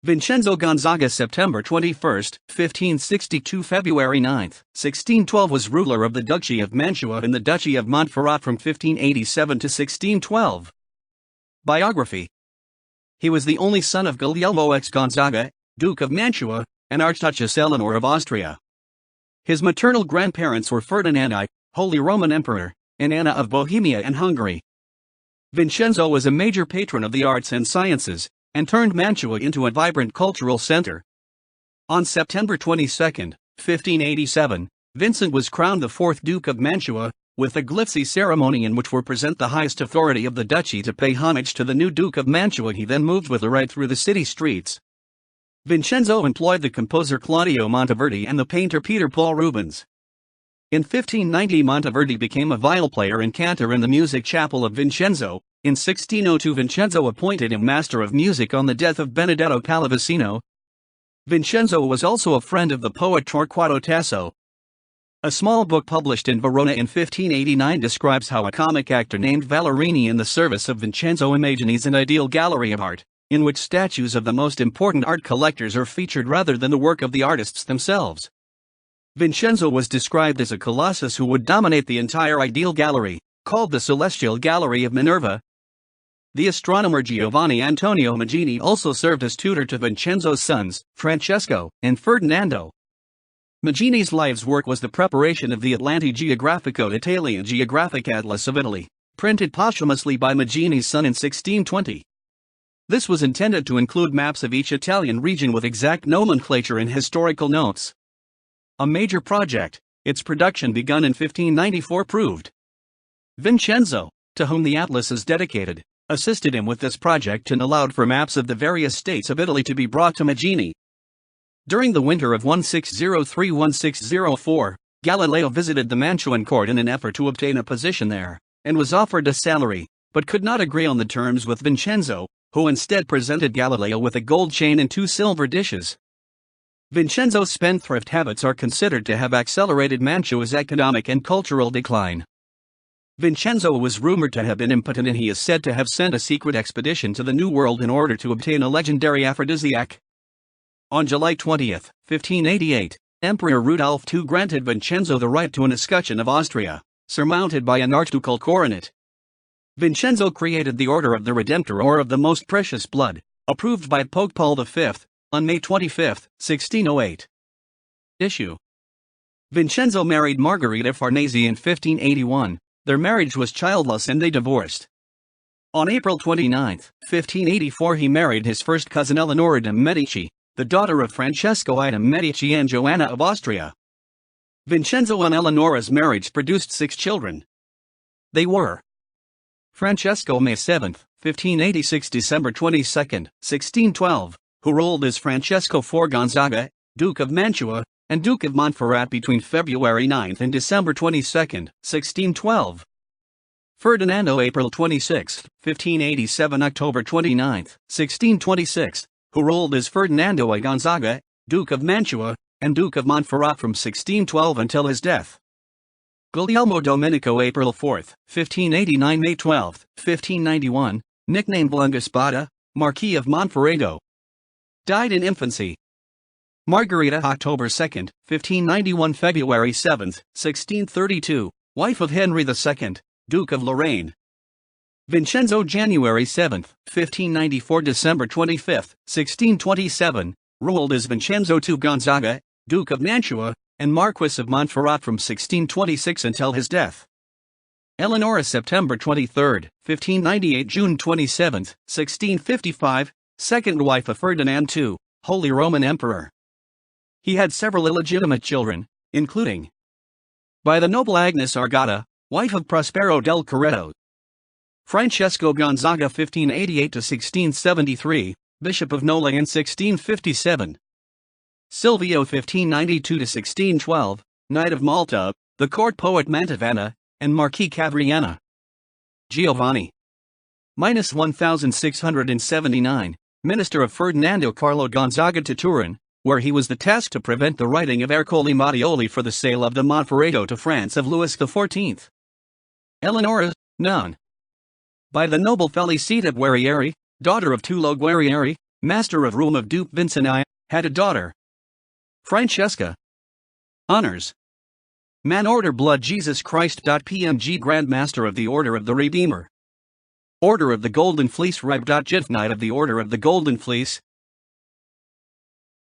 Vincenzo Gonzaga, September 21, 1562 February 9, 1612 was ruler of the Duchy of Mantua and the Duchy of Montferrat from 1587 to 1612. Biography. He was the only son of Guglielmo X Gonzaga, Duke of Mantua, and Archduchess Eleanor of Austria. His maternal grandparents were Ferdinand I, Holy Roman Emperor, and Anna of Bohemia and Hungary. Vincenzo was a major patron of the arts and sciences, and turned Mantua into a vibrant cultural center. On September 22, 1587, Vincent was crowned the fourth Duke of Mantua, with a glitzy ceremony in which were present the highest authority of the duchy to pay homage to the new Duke of Mantua. He then moved with a ride through the city streets. Vincenzo employed the composer Claudio Monteverdi and the painter Peter Paul Rubens. In 1590 Monteverdi became a viol player and cantor in the music chapel of Vincenzo. In 1602 Vincenzo appointed him Master of Music on the death of Benedetto Pallavicino. Vincenzo was also a friend of the poet Torquato Tasso. A small book published in Verona in 1589 describes how a comic actor named Vallerini in the service of Vincenzo imagines an ideal gallery of art, in which statues of the most important art collectors are featured rather than the work of the artists themselves. Vincenzo was described as a colossus who would dominate the entire ideal gallery, called the Celestial Gallery of Minerva. The astronomer Giovanni Antonio Magini also served as tutor to Vincenzo's sons, Francesco and Ferdinando. Magini's life's work was the preparation of the Atlanti Geografico Italian Geographic Atlas of Italy, printed posthumously by Magini's son in 1620. This was intended to include maps of each Italian region with exact nomenclature and historical notes. A major project, its production begun in 1594 proved. Vincenzo, to whom the atlas is dedicated, assisted him with this project and allowed for maps of the various states of Italy to be brought to Magini. During the winter of 1603-1604, Galileo visited the Mantuan court in an effort to obtain a position there, and was offered a salary, but could not agree on the terms with Vincenzo, who instead presented Galileo with a gold chain and 2 silver dishes. Vincenzo's spendthrift habits are considered to have accelerated Mantua's economic and cultural decline. Vincenzo was rumored to have been impotent, and he is said to have sent a secret expedition to the New World in order to obtain a legendary aphrodisiac. On July 20, 1588, Emperor Rudolph II granted Vincenzo the right to an escutcheon of Austria, surmounted by an archducal coronet. Vincenzo created the Order of the Redemptor, or of the Most Precious Blood, approved by Pope Paul V, on May 25, 1608. Issue. Vincenzo married Margherita Farnese in 1581, their marriage was childless and they divorced. On April 29, 1584 he married his first cousin Eleonora de' Medici, the daughter of Francesco I de' Medici and Joanna of Austria. Vincenzo and Eleonora's marriage produced 6 children. They were Francesco May 7, 1586 December 22, 1612, who ruled as Francesco IV Gonzaga, Duke of Mantua, and Duke of Montferrat between February 9 and December 22, 1612. Ferdinando April 26, 1587 October 29, 1626, who ruled as Ferdinando I Gonzaga, Duke of Mantua, and Duke of Montferrat from 1612 until his death. Guglielmo Domenico April 4, 1589 May 12, 1591, nicknamed Lungaspada, Marquis of Monferrato. Died in infancy. Margherita October 2, 1591 February 7, 1632, wife of Henry II, Duke of Lorraine. Vincenzo January 7, 1594 December 25, 1627, ruled as Vincenzo II Gonzaga, Duke of Mantua, and Marquis of Montferrat from 1626 until his death. Eleonora September 23, 1598 June 27, 1655, second wife of Ferdinand II, Holy Roman Emperor. He had several illegitimate children, including by the noble Agnes Argata, wife of Prospero del Corretto, Francesco Gonzaga 1588-1673, Bishop of Nola in 1657, Silvio 1592-1612, Knight of Malta, the court poet Mantovana, and Marquis Cavriana. Giovanni -1679, minister of Ferdinando Carlo Gonzaga to Turin, where he was tasked to prevent the writing of Ercole Mattioli for the sale of the Montferrato to France of Louis XIV. Eleonora, none. By the noble Felicita Guerrieri, daughter of Tullio Guerrieri, Master of Room of Duke Vincent I, had a daughter, Francesca. Honors: Man Order Blood Jesus Christ. PMG Grand Master of the Order of the Redeemer. Order of the Golden Fleece. Rib. Jif Knight of the Order of the Golden Fleece.